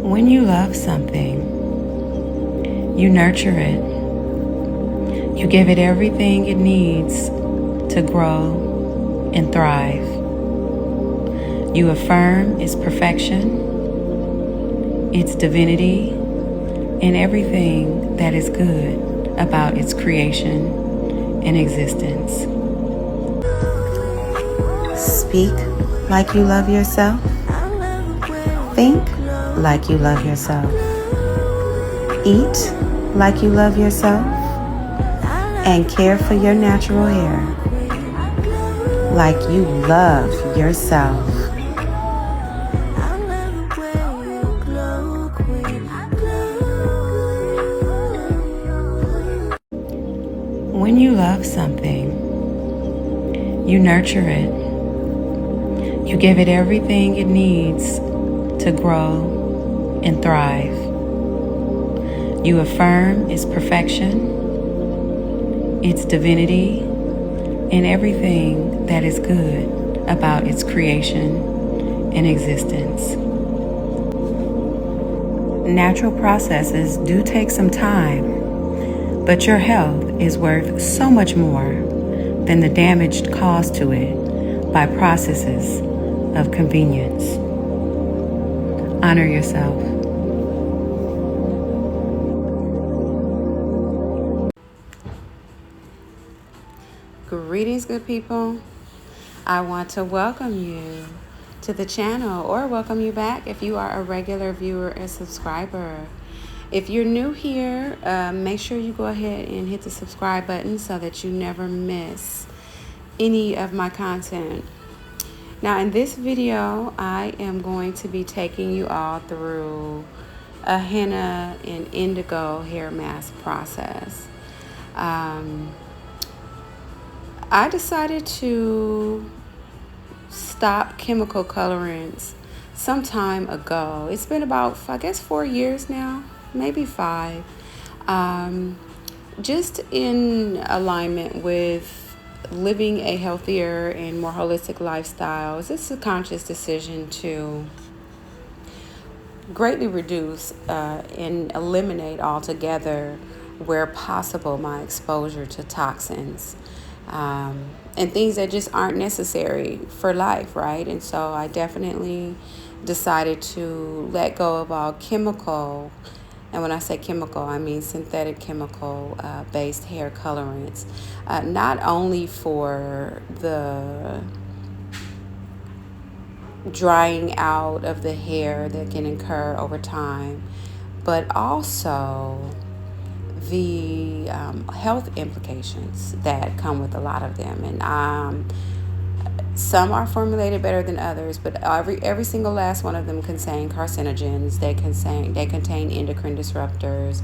When you love something, you nurture it. You give it everything it needs to grow and thrive. You affirm its perfection, its divinity, and everything that is good about its creation and existence. Speak like you love yourself. Think like you love yourself. Eat like you love yourself. And care for your natural hair like you love yourself. When you love something, you nurture it. You give it everything it needs to grow and thrive. You affirm its perfection, its divinity, and everything that is good about its creation and existence. Natural processes do take some time, but your health is worth so much more than the damage caused to it by processes of convenience. Honor yourself. Greetings, good people. I want to welcome you to the channel, or welcome you back if you are a regular viewer and subscriber. If you're new here, make sure you go ahead and hit the subscribe button so that you never miss any of my content. Now, in this video, I am going to be taking you all through a henna and indigo hair mask process. I decided to stop chemical colorants some time ago. It's been about, I guess, 4 years now, maybe 5. Just in alignment with living a healthier and more holistic lifestyle. It's a conscious decision to greatly reduce and eliminate altogether, where possible, my exposure to toxins. And things that just aren't necessary for life, right? And so I definitely decided to let go of all chemical, and when I say chemical, I mean synthetic chemical based hair colorants, not only for the drying out of the hair that can occur over time, but also the health implications that come with a lot of them. And some are formulated better than others, but every single last one of them contain carcinogens. They contain endocrine disruptors.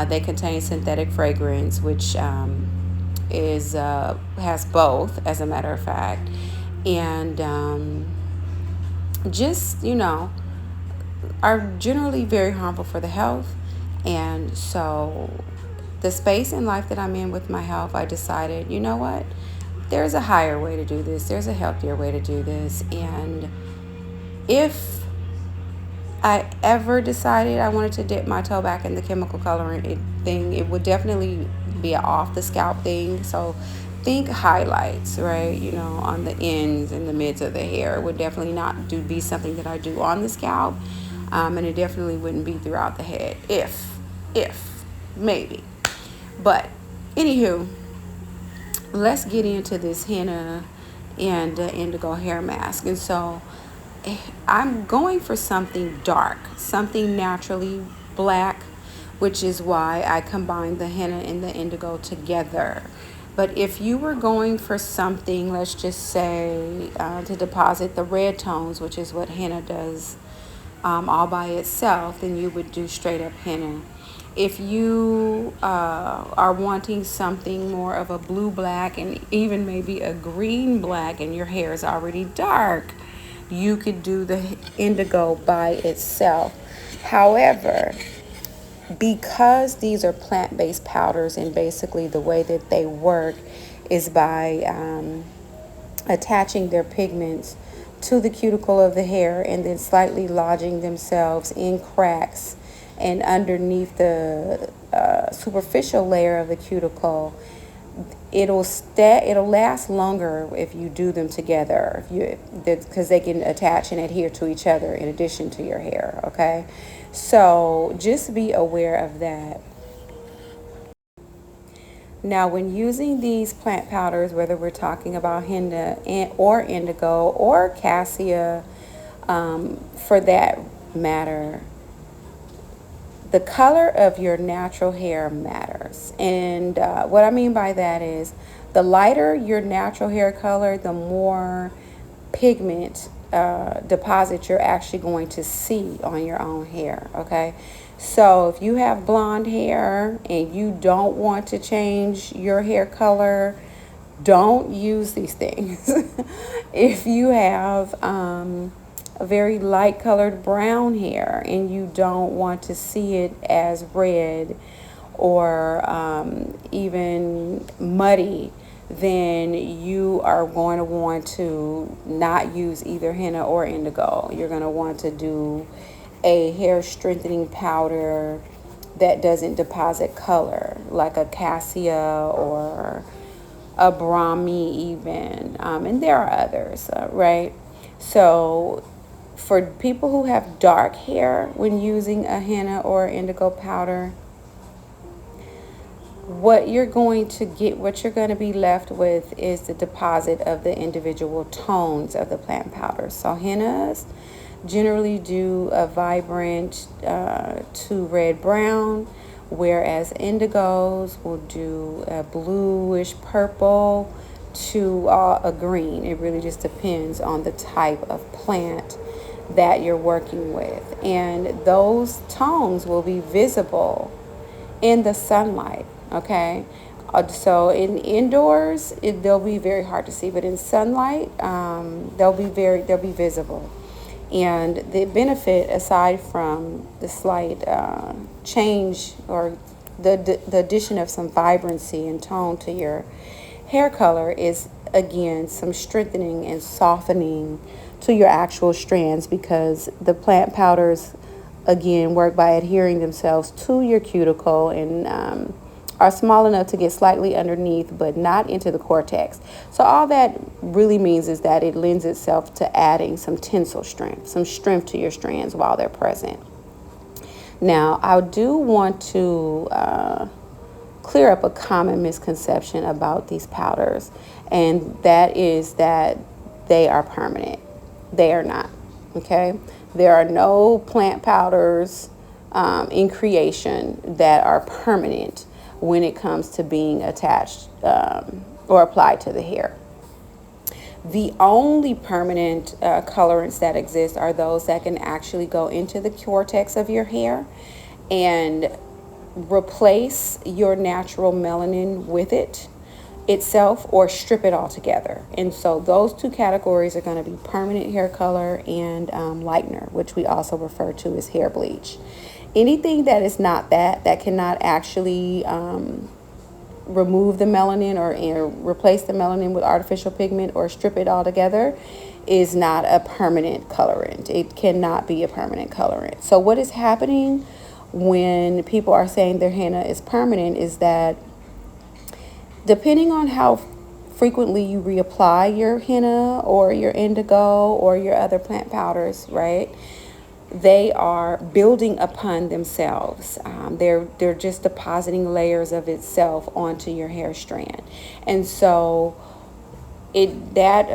They contain synthetic fragrance, which has both, as a matter of fact, and just are generally very harmful for the health. And so the space in life that I'm in with my health, I decided, you know what? There's a higher way to do this. There's a healthier way to do this. And if I ever decided I wanted to dip my toe back in the chemical coloring thing, it would definitely be an off the scalp thing. So think highlights, right? On the ends and the mids of the hair. It would definitely not be something that I do on the scalp. And it definitely wouldn't be throughout the head, if maybe. But anywho, let's get into this henna and indigo hair mask. And so I'm going for something dark, something naturally black, which is why I combined the henna and the indigo together. But if you were going for something, let's just say to deposit the red tones, which is what henna does all by itself, then you would do straight up henna. If you are wanting something more of a blue black and even maybe a green black, and your hair is already dark, you could do the indigo by itself. However, because these are plant-based powders, and basically the way that they work is by attaching their pigments to the cuticle of the hair and then slightly lodging themselves in cracks and underneath the superficial layer of the cuticle. It'll last longer if you do them together, because they can attach and adhere to each other in addition to your hair. Okay, so just be aware of that. Now, when using these plant powders, whether we're talking about henna or indigo or cassia, for that matter, the color of your natural hair matters. And what I mean by that is the lighter your natural hair color, the more pigment deposit you're actually going to see on your own hair. Okay, so if you have blonde hair and you don't want to change your hair color, don't use these things. If you have a very light colored brown hair and you don't want to see it as red or even muddy, then you are going to want to not use either henna or indigo. You're going to want to do a hair strengthening powder that doesn't deposit color, like a cassia or a brahmi even, and there are others, right? So for people who have dark hair, when using a henna or indigo powder, what you're going to be left with is the deposit of the individual tones of the plant powder. So hennas generally do a vibrant to red brown, whereas indigos will do a bluish purple to a green. It really just depends on the type of plant that you're working with, and those tones will be visible in the sunlight. Okay, so in indoors they'll be very hard to see, but in sunlight they'll be visible. And the benefit, aside from the slight change or the addition of some vibrancy and tone to your hair color, is again some strengthening and softening to your actual strands, because the plant powders again work by adhering themselves to your cuticle and are small enough to get slightly underneath but not into the cortex. So all that really means is that it lends itself to adding some tensile strength, some strength to your strands while they're present. Now, I do want to clear up a common misconception about these powders, and that is that they are permanent. They are not. Okay, there are no plant powders in creation that are permanent when it comes to being attached or applied to the hair. The only permanent colorants that exist are those that can actually go into the cortex of your hair and replace your natural melanin with it itself or strip it altogether. And so those two categories are going to be permanent hair color and lightener, which we also refer to as hair bleach. Anything that is not that cannot actually remove the melanin or replace the melanin with artificial pigment or strip it altogether is not a permanent colorant. It cannot be a permanent colorant. So what is happening when people are saying their henna is permanent is that depending on how frequently you reapply your henna or your indigo or your other plant powders, right? They are building upon themselves. They're just depositing layers of itself onto your hair strand, and so that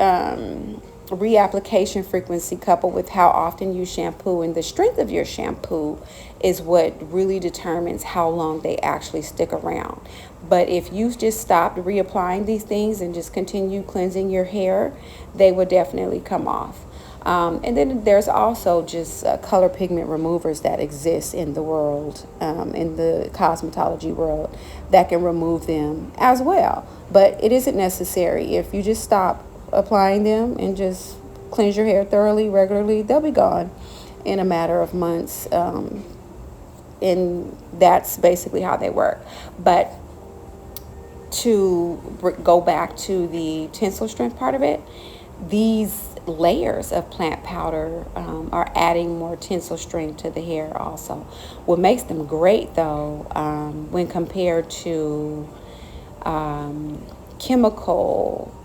reapplication frequency coupled with how often you shampoo and the strength of your shampoo is what really determines how long they actually stick around. But if you just stopped reapplying these things and just continue cleansing your hair, they would definitely come off. And then there's also just color pigment removers that exist in the world, in the cosmetology world, that can remove them as well. But it isn't necessary. If you just stop applying them and just cleanse your hair thoroughly, regularly, they'll be gone in a matter of months. And that's basically how they work. But to go back to the tensile strength part of it, these layers of plant powder are adding more tensile strength to the hair also. What makes them great though, when compared to chemical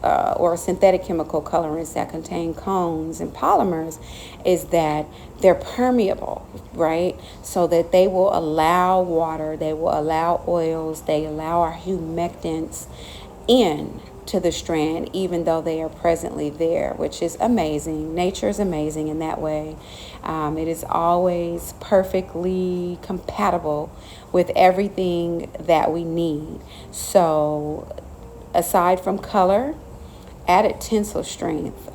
or synthetic chemical colorants that contain cones and polymers, is that they're permeable, right? So that they will allow water, they will allow oils, they allow our humectants in to the strand, even though they are presently there, which is amazing. Nature is amazing in that way. It is always perfectly compatible with everything that we need. So aside from color, added tensile strength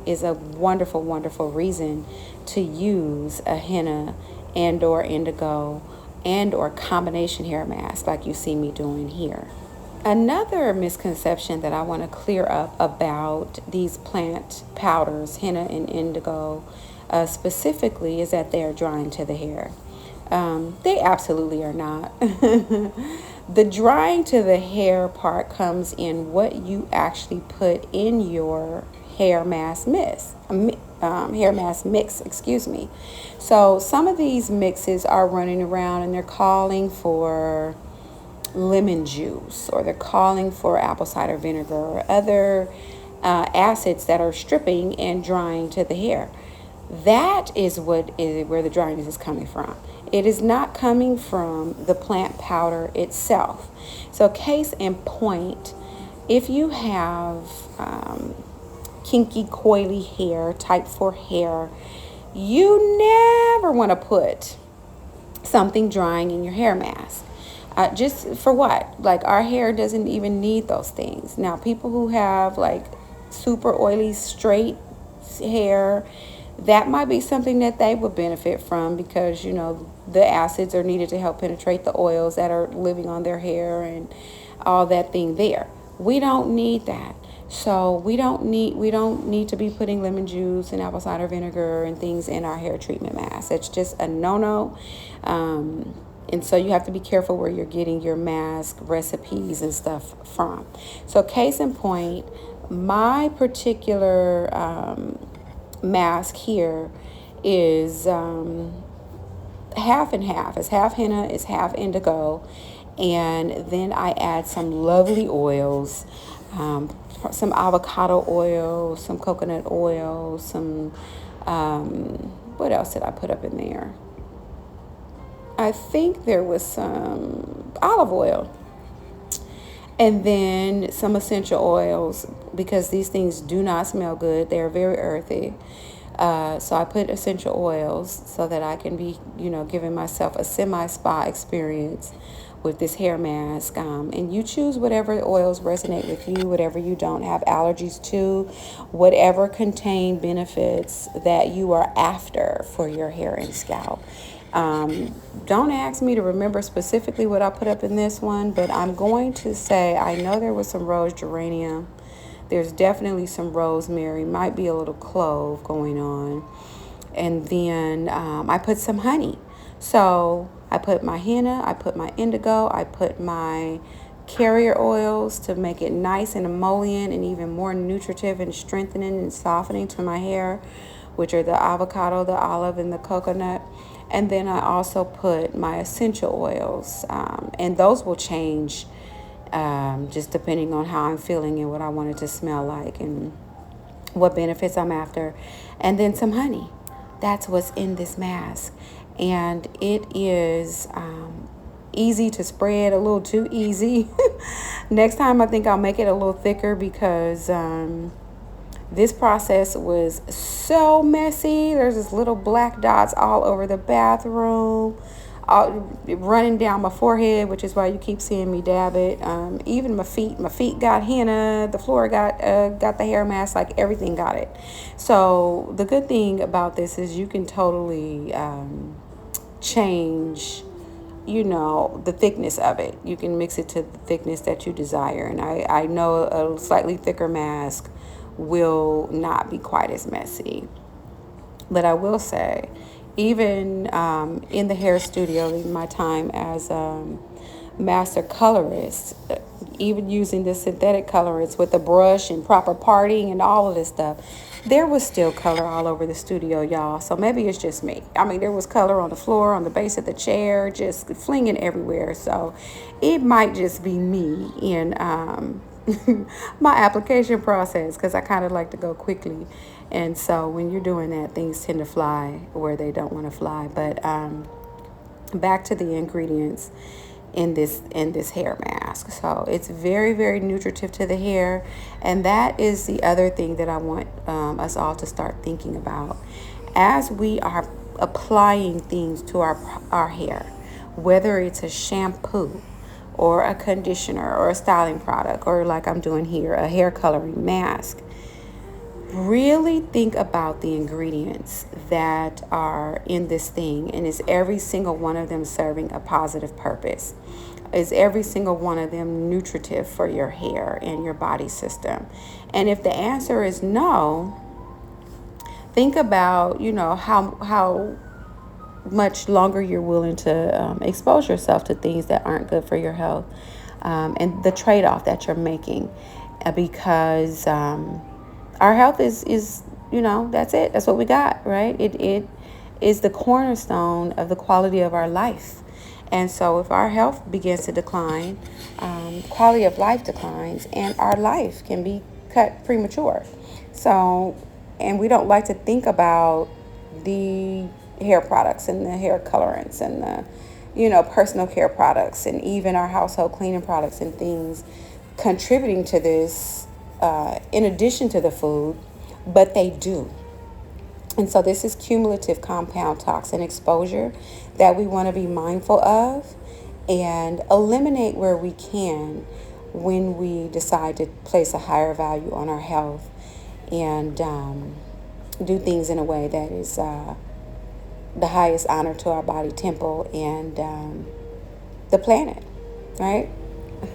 is a wonderful, wonderful reason to use a henna and or indigo and or combination hair mask like you see me doing here. Another misconception that I want to clear up about these plant powders, henna and indigo, specifically, is that they are drying to the hair. They absolutely are not. The drying to the hair part comes in what you actually put in your hair mask mix, excuse me. So some of these mixes are running around and they're calling for lemon juice, or they're calling for apple cider vinegar or other acids that are stripping and drying to the hair. That is where the dryness is coming from. It is not coming from the plant powder itself. So case in point, if you have kinky, coily hair, type 4 hair, you never want to put something drying in your hair mask. Just for what? Like, our hair doesn't even need those things. Now, people who have like super oily, straight hair, that might be something that they would benefit from, because the acids are needed to help penetrate the oils that are living on their hair and all that thing there. We don't need that. So we don't need to be putting lemon juice and apple cider vinegar and things in our hair treatment mask. It's just a no-no. And so you have to be careful where you're getting your mask recipes and stuff from. So case in point, my particular mask here is half and half. It's half henna, it's half indigo, and then I add some lovely oils, some avocado oil, some coconut oil, some what else did I put up in there? I think there was some olive oil, and then some essential oils, because these things do not smell good. They are very earthy. So I put essential oils so that I can be, giving myself a semi-spa experience with this hair mask. And you choose whatever oils resonate with you, whatever you don't have allergies to, whatever contain benefits that you are after for your hair and scalp. Don't ask me to remember specifically what I put up in this one, but I'm going to say I know there was some rose geranium. There's definitely some rosemary, might be a little clove going on. And then I put some honey. So I put my henna, I put my indigo, I put my carrier oils to make it nice and emollient and even more nutritive and strengthening and softening to my hair, which are the avocado, the olive, and the coconut. And then I also put my essential oils, and those will change just depending on how I'm feeling and what I want it to smell like and what benefits I'm after. And then some honey. That's what's in this mask. And it is easy to spread, a little too easy. Next time I think I'll make it a little thicker, because this process was so messy. There's this little black dots all over the bathroom, running down my forehead, which is why you keep seeing me dab it. Even my feet got henna. The floor got the hair mask. Like, everything got it. So the good thing about this is you can totally change, the thickness of it. You can mix it to the thickness that you desire. And I know a slightly thicker mask will not be quite as messy. But I will say, even in the hair studio, in my time as master colorist, even using the synthetic colorants with a brush and proper parting and all of this stuff, there was still color all over the studio, y'all. So maybe it's just me. I mean, there was color on the floor, on the base of the chair, just flinging everywhere. So it might just be me in my application process, because I kind of like to go quickly. And so when you're doing that, things tend to fly where they don't want to fly. But back to the ingredients in this hair mask. So it's very, very nutritive to the hair, and that is the other thing that I want us all to start thinking about as we are applying things to our hair, whether it's a shampoo or a conditioner or a styling product, or like I'm doing here, a hair coloring mask. Really think about the ingredients that are in this thing, and is every single one of them serving a positive purpose? Is every single one of them nutritive for your hair and your body system? And if the answer is no, think about, how much longer you're willing to expose yourself to things that aren't good for your health, and the trade-off that you're making, because our health is that's it. That's what we got, right? It is the cornerstone of the quality of our life. And so if our health begins to decline, quality of life declines, and our life can be cut premature. So, and we don't like to think about the hair products and the hair colorants and the, personal care products, and even our household cleaning products and things contributing to this, in addition to the food, but they do. And so this is cumulative compound toxin exposure that we want to be mindful of and eliminate where we can when we decide to place a higher value on our health, and do things in a way that is the highest honor to our body temple and the planet, right?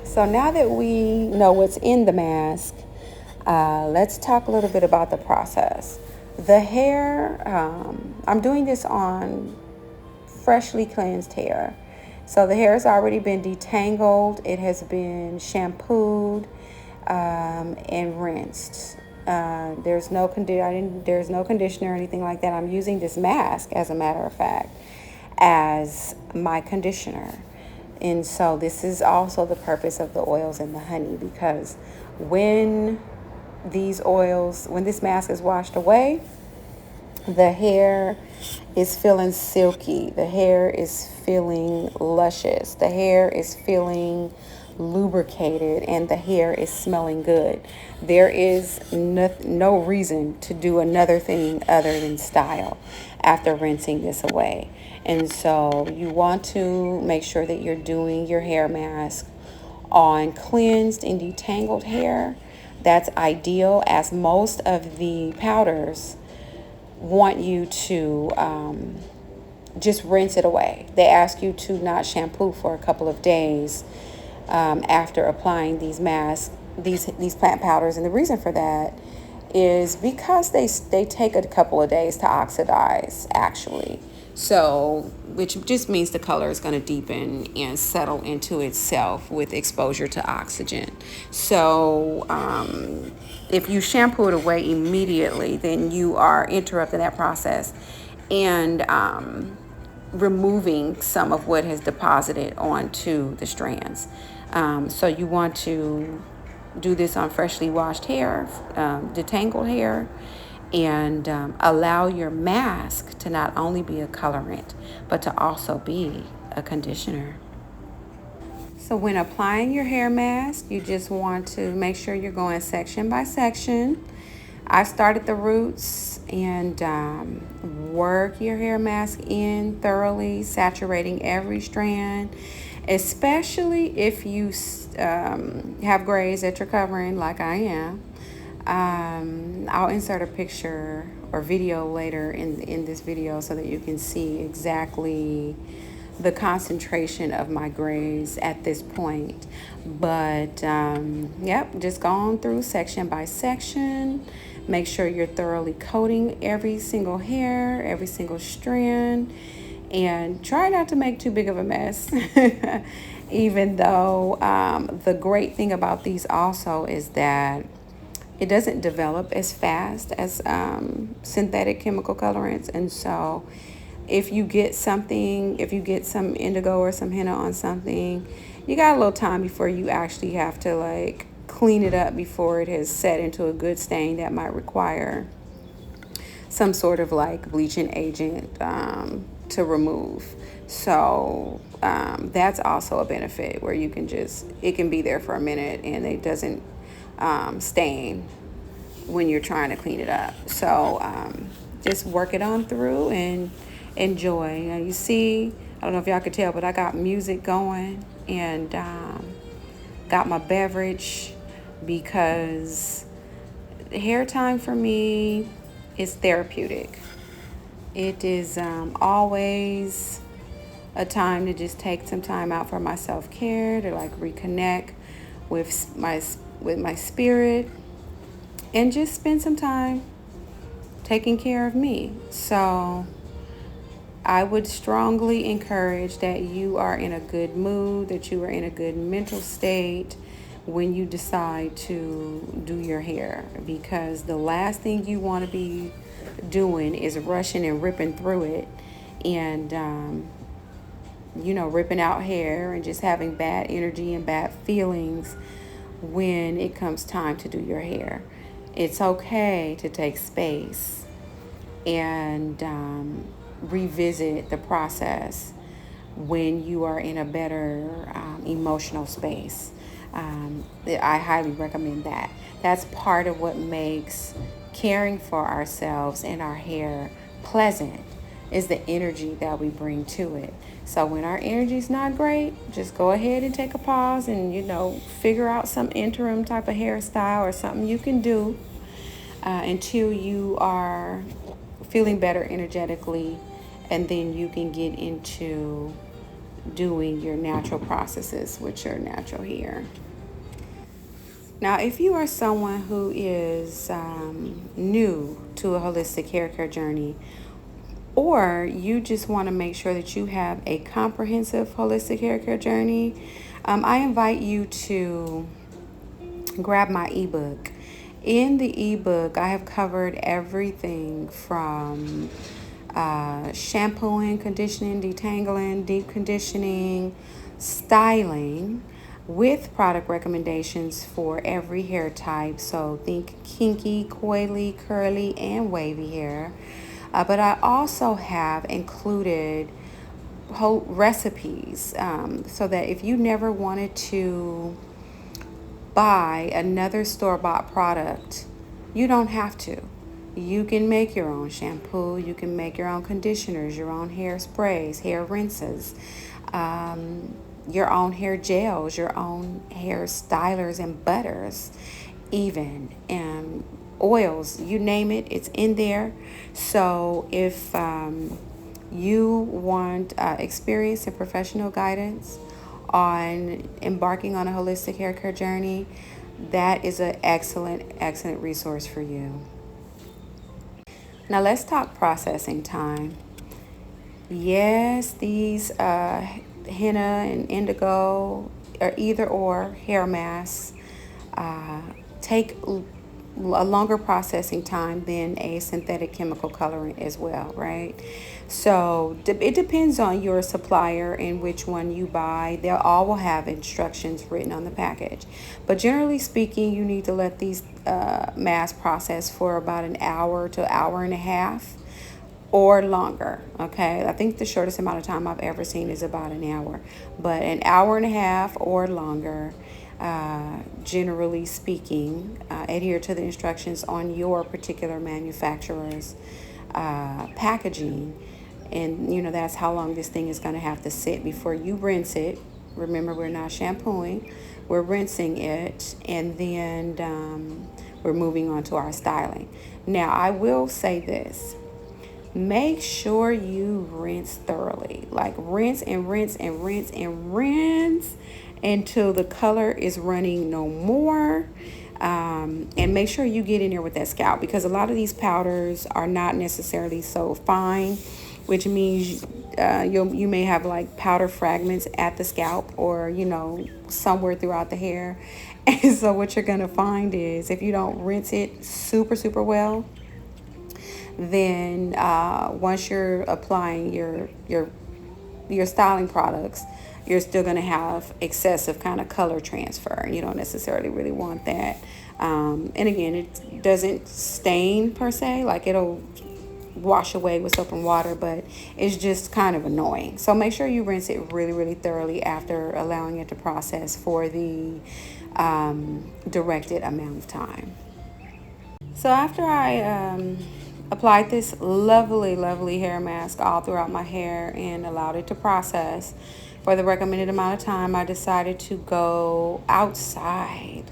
So now that we know what's in the mask, let's talk a little bit about the process. The hair, I'm doing this on freshly cleansed hair. So the hair has already been detangled. It has been shampooed and rinsed. There's no conditioner or anything like that. I'm using this mask, as a matter of fact, as my conditioner. And so this is also the purpose of the oils and the honey, because when this mask is washed away, the hair is feeling silky, the hair is feeling luscious, the hair is feeling lubricated, and the hair is smelling good. There is no reason to do another thing other than style after rinsing this away. And so you want to make sure that you're doing your hair mask on cleansed and detangled hair. That's ideal, as most of the powders want you to just rinse it away. They ask you to not shampoo for a couple of days after applying these masks, these plant powders. And the reason for that is because they take a couple of days to oxidize, actually. So, which just means the color is going to deepen and settle into itself with exposure to oxygen. So, if you shampoo it away immediately, then you are interrupting that process and removing some of what has deposited onto the strands. So you want to do this on freshly washed hair, detangled hair, and allow your mask to not only be a colorant, but to also be a conditioner. So when applying your hair mask, you just want to make sure you're going section by section. I started the roots, and work your hair mask in thoroughly, saturating every strand, especially if you have grays that you're covering like I am. I'll insert a picture or video later in this video so that you can see exactly the concentration of my grays at this point. But yep, just going through section by section. Make sure you're thoroughly coating every single hair, every single strand, and try not to make too big of a mess. Even though the great thing about these also is that it doesn't develop as fast as synthetic chemical colorants. And so if you get some indigo or some henna on something, you got a little time before you actually have to like clean it up before it has set into a good stain that might require some sort of like bleaching agent to remove. So that's also a benefit where you can it can be there for a minute and it doesn't stain when you're trying to clean it up. So just work it on through and enjoy. Now you see, I don't know if y'all could tell, but I got music going and got my beverage because hair time for me is therapeutic. It is always a time to just take some time out for my self-care, to like reconnect with my spirit and just spend some time taking care of me. So I would strongly encourage that you are in a good mood, that you are in a good mental state when you decide to do your hair, because the last thing you want to be doing is rushing and ripping through it and ripping out hair and just having bad energy and bad feelings when it comes time to do your hair. It's okay to take space and revisit the process when you are in a better emotional space. I highly recommend that. That's part of what makes caring for ourselves and our hair pleasant, is the energy that we bring to it. So when our energy's not great, just go ahead and take a pause and, figure out some interim type of hairstyle or something you can do until you are feeling better energetically, and then you can get into doing your natural processes with your natural hair. Now, if you are someone who is new to a holistic hair care journey, or you just want to make sure that you have a comprehensive holistic hair care journey, I invite you to grab my ebook. In the ebook, I have covered everything from shampooing, conditioning, detangling, deep conditioning, styling, with product recommendations for every hair type. So think kinky, coily, curly, and wavy hair. But I also have included whole recipes so that if you never wanted to buy another store-bought product, you don't have to. You can make your own shampoo, you can make your own conditioners, your own hair sprays, hair rinses, your own hair gels, your own hair stylers and butters, even oils, you name it, it's in there. So if you want experience and professional guidance on embarking on a holistic hair care journey, that is an excellent resource for you. Now let's talk processing time. Yes, these henna and indigo or either or hair masks take a longer processing time than a synthetic chemical colorant as well, right? So it depends on your supplier and which one you buy. They all will have instructions written on the package. But generally speaking, you need to let these masks process for about an hour to hour and a half or longer, okay? I think the shortest amount of time I've ever seen is about an hour. But an hour and a half or longer, generally speaking, adhere to the instructions on your particular manufacturer's packaging. And, that's how long this thing is going to have to sit before you rinse it. Remember, we're not shampooing. We're rinsing it, and then we're moving on to our styling. Now, I will say this. Make sure you rinse thoroughly. Like rinse and rinse and rinse and rinse until the color is running no more. And make sure you get in there with that scalp, because a lot of these powders are not necessarily so fine, which means you may have like powder fragments at the scalp, or somewhere throughout the hair. And so what you're gonna find is, if you don't rinse it super super well, then once you're applying your styling products, you're still going to have excessive kind of color transfer, and you don't necessarily really want that. And again, it doesn't stain per se, like it'll wash away with soap and water, but it's just kind of annoying. So make sure you rinse it really really thoroughly after allowing it to process for the directed amount of time. So after I applied this lovely, lovely hair mask all throughout my hair and allowed it to process for the recommended amount of time, I decided to go outside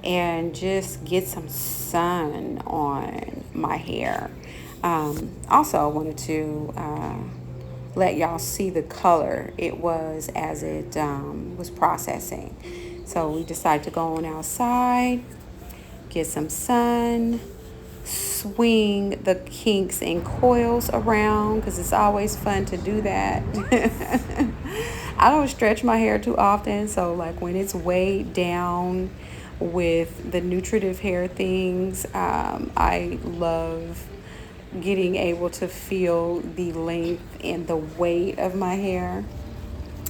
and just get some sun on my hair. Also, I wanted to let y'all see the color it was as it was processing. So we decided to go on outside, get some sun, swing the kinks and coils around, because it's always fun to do that. I don't stretch my hair too often, so like when it's weighed down with the nutritive hair things, I love getting able to feel the length and the weight of my hair.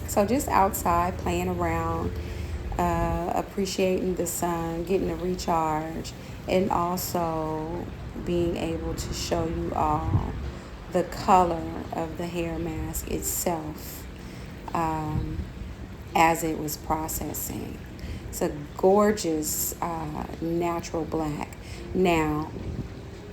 So just outside playing around, appreciating the sun, getting a recharge, and also being able to show you all the color of the hair mask itself as it was processing. It's a gorgeous natural black. Now,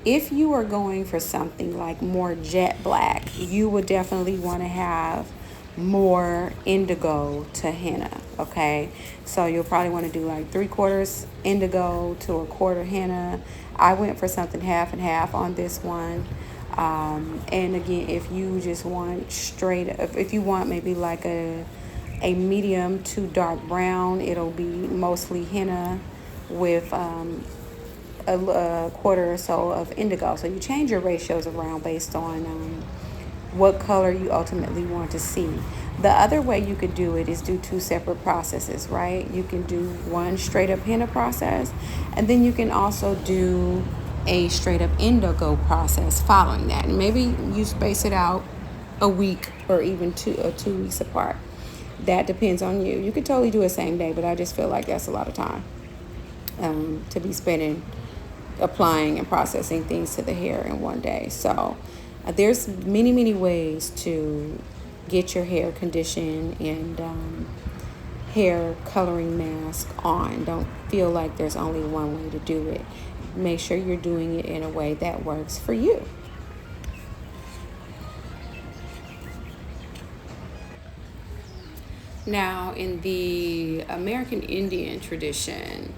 if you are going for something like more jet black, you would definitely want to have more indigo to henna, okay? So you'll probably want to do like 3/4 indigo to 1/4 henna. I went for something half and half on this one. And again, if you just want straight, if you want maybe like a medium to dark brown, it'll be mostly henna with a quarter or so of indigo. So you change your ratios around based on what color you ultimately want to see. The other way you could do it is do two separate processes, right? You can do one straight up henna process, and then you can also do a straight up indigo process following that. And maybe you space it out a week or even 2 weeks apart. That depends on you. You could totally do it same day, but I just feel like that's a lot of time to be spending applying and processing things to the hair in one day. So there's many, many ways to get your hair conditioned and hair coloring mask on. Don't feel like there's only one way to do it. Make sure you're doing it in a way that works for you. Now, in the American Indian tradition,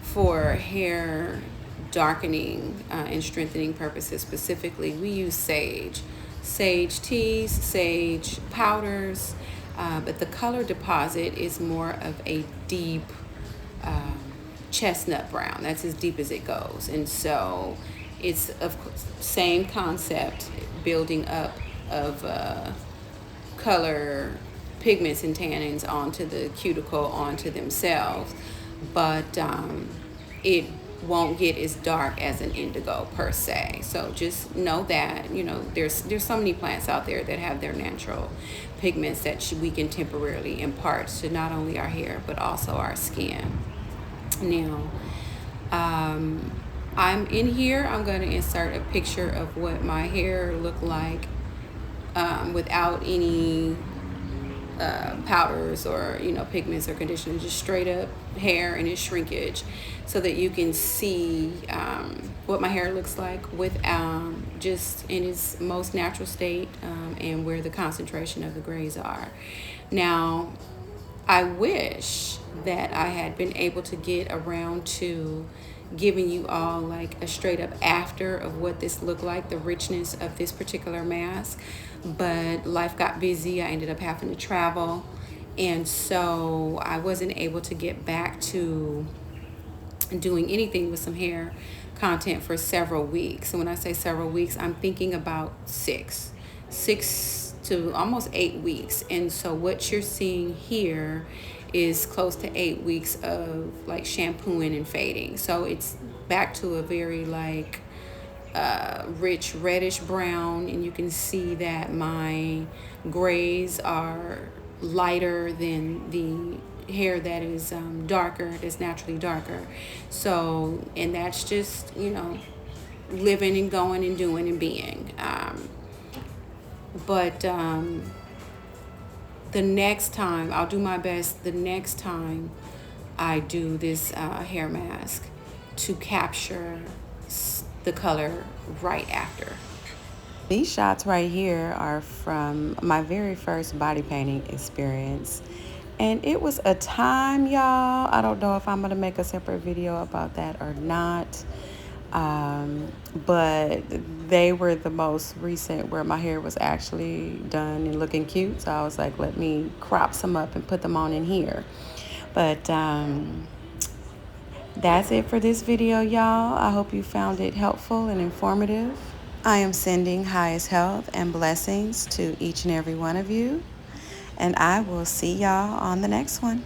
for hair darkening and strengthening purposes specifically, we use sage teas, sage powders, but the color deposit is more of a deep chestnut brown. That's as deep as it goes. And so it's of course same concept, building up of color, pigments and tannins onto the cuticle, onto themselves, but it won't get as dark as an indigo per se. So just know that, there's so many plants out there that have their natural pigments that we can temporarily impart to not only our hair but also our skin. Now, I'm in here, I'm going to insert a picture of what my hair looked like without any powders or pigments or conditioners, just straight up hair and its shrinkage, so that you can see what my hair looks like with just in its most natural state, and where the concentration of the grays are. Now, I wish that I had been able to get around to giving you all like a straight up after of what this looked like, the richness of this particular mask, but life got busy. I ended up having to travel, and so I wasn't able to get back to doing anything with some hair content for several weeks. And when I say several weeks, I'm thinking about six to almost 8 weeks. And so what you're seeing here is close to 8 weeks of like shampooing and fading. So it's back to a very like rich reddish brown, and you can see that my grays are lighter than the hair that is darker, that's naturally darker. So, and that's just, you know, living and going and doing and being. But the next time, I'll do my best the next time I do this hair mask to capture the color right after. These shots right here are from my very first body painting experience. And it was a time, y'all. I don't know if I'm going to make a separate video about that or not. But they were the most recent where my hair was actually done and looking cute. So I was like, let me crop some up and put them on in here. But that's it for this video, y'all. I hope you found it helpful and informative. I am sending highest health and blessings to each and every one of you. And I will see y'all on the next one.